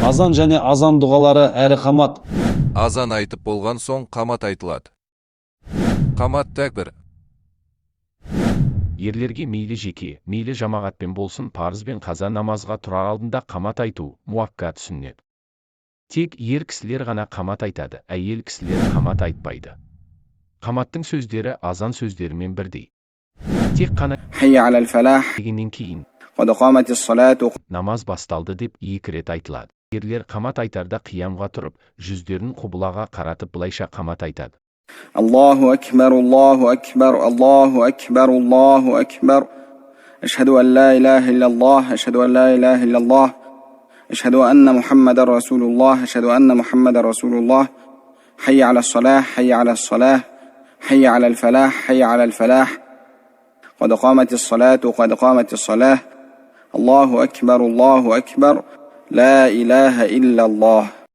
Азан және азан дұғалары әрі қамат. Азан айтып болған соң қамат айтылады. Қамат тәкбір. Ерлерге мейлі жеке, мейлі жамағатпен болсын парыз бен қаза намазға тұрар алдында қамат айту муаккат сүннет. Тек ер кісілер ғана қамат айтады, әйел кісілер қамат айтпайды. Қаматтың сөздері азан сөздерімен бірдей. Тек қана дегеннен кейін намаз басталды деп 2 рет айтылады. Ерлер қамат айтарда қиямға тұрып, жүздерін құбылаға қаратып былайша қамат айтады. Аллаху акбар, Аллаху акбар, Аллаху акбар, Аллаху акбар. Ашхаду ан ла илаха илляллах, ашхаду ан ла илаха илляллах. Ашхаду анна Мухаммадар Расулуллах, ашхаду анна Мухаммадар Расулуллах. Хайя аля ас-салах, хайя аля ас-салах. Хайя аля аль-фалах, хайя аля аль-фалах. قد قامت الصلاة قد قامت الصلاة. الله أكبر الله أكبر. لا إله إلا الله.